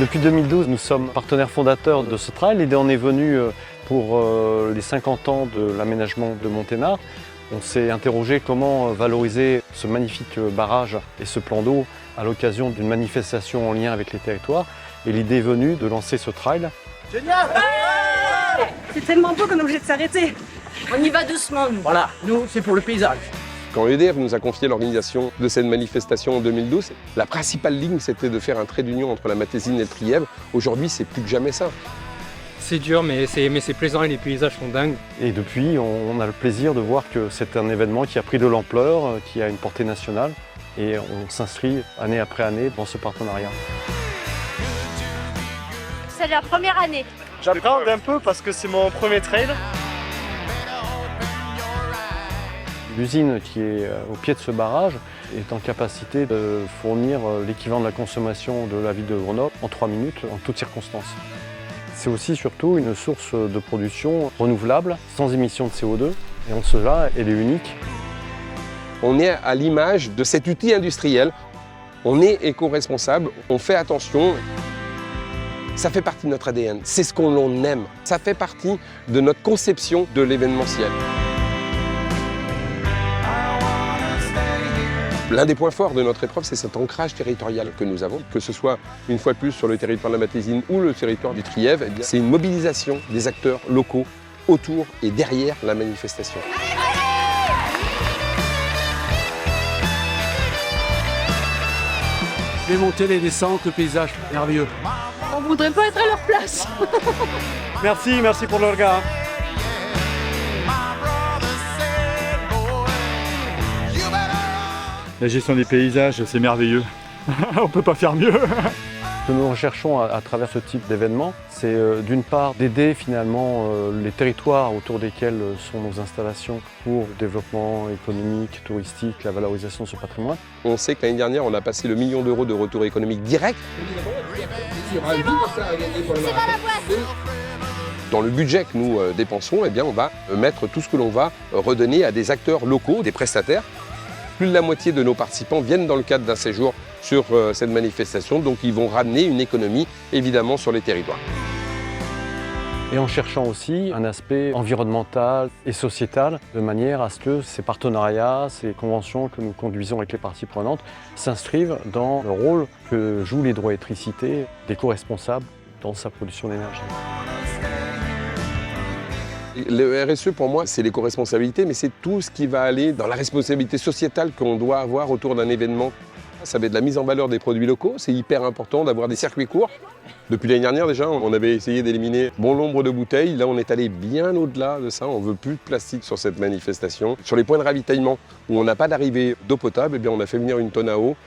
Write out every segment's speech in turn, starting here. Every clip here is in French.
Depuis 2012, nous sommes partenaires fondateurs de ce trail. L'idée en est venue pour les 50 ans de l'aménagement de Monténard. On s'est interrogé comment valoriser ce magnifique barrage et ce plan d'eau à l'occasion d'une manifestation en lien avec les territoires. Et l'idée est venue de lancer ce trail. Génial! Ouais, c'est tellement beau qu'on est obligé de s'arrêter. On y va doucement, nous. Voilà, nous, c'est pour le paysage. Quand EDF nous a confié l'organisation de cette manifestation en 2012, la principale ligne, c'était de faire un trait d'union entre la Matésine et le Trièves. Aujourd'hui, c'est plus que jamais ça. C'est dur, mais c'est plaisant et les paysages sont dingues. Et depuis, on a le plaisir de voir que c'est un événement qui a pris de l'ampleur, qui a une portée nationale. Et on s'inscrit année après année dans ce partenariat. C'est la première année. J'appréhende un peu parce que c'est mon premier trail. L'usine qui est au pied de ce barrage est en capacité de fournir l'équivalent de la consommation de la ville de Grenoble en 3 minutes, en toutes circonstances. C'est aussi surtout une source de production renouvelable, sans émission de CO2, et en cela, elle est unique. On est à l'image de cet outil industriel. On est éco-responsable, on fait attention. Ça fait partie de notre ADN, c'est ce qu'on aime. Ça fait partie de notre conception de l'événementiel. L'un des points forts de notre épreuve, c'est cet ancrage territorial que nous avons, que ce soit une fois de plus sur le territoire de la Matésine ou le territoire du Trièves. C'est une mobilisation des acteurs locaux autour et derrière la manifestation. Les montées, les descentes, le paysage, merveilleux. On voudrait pas être à leur place. Merci pour le regard. La gestion des paysages, c'est merveilleux. On ne peut pas faire mieux. Ce que nous recherchons à travers ce type d'événement, c'est d'une part d'aider finalement les territoires autour desquels sont nos installations pour le développement économique, touristique, la valorisation de ce patrimoine. On sait que l'année dernière, on a passé le million d'euros de retour économique direct. Dans le budget que nous dépensons, eh bien, on va mettre tout ce que l'on va redonner à des acteurs locaux, des prestataires. Plus de la moitié de nos participants viennent dans le cadre d'un séjour sur cette manifestation, donc ils vont ramener une économie évidemment sur les territoires. Et en cherchant aussi un aspect environnemental et sociétal, de manière à ce que ces partenariats, ces conventions que nous conduisons avec les parties prenantes s'inscrivent dans le rôle que joue l'hydroélectricité d'éco-responsable dans sa production d'énergie. Le RSE, pour moi, c'est l'éco-responsabilité, mais c'est tout ce qui va aller dans la responsabilité sociétale qu'on doit avoir autour d'un événement. Ça va être de la mise en valeur des produits locaux, c'est hyper important d'avoir des circuits courts. Depuis l'année dernière déjà, on avait essayé d'éliminer bon nombre de bouteilles. Là, on est allé bien au-delà de ça. On ne veut plus de plastique sur cette manifestation. Sur les points de ravitaillement où on n'a pas d'arrivée d'eau potable, eh bien, on a fait venir une tonne à eau.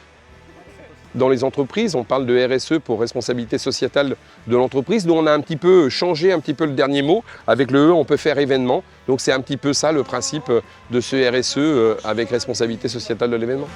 Dans les entreprises, on parle de RSE pour responsabilité sociétale de l'entreprise. Nous, on a un petit peu changé le dernier mot. Avec le E, on peut faire événement. Donc c'est un petit peu ça le principe de ce RSE avec responsabilité sociétale de l'événement.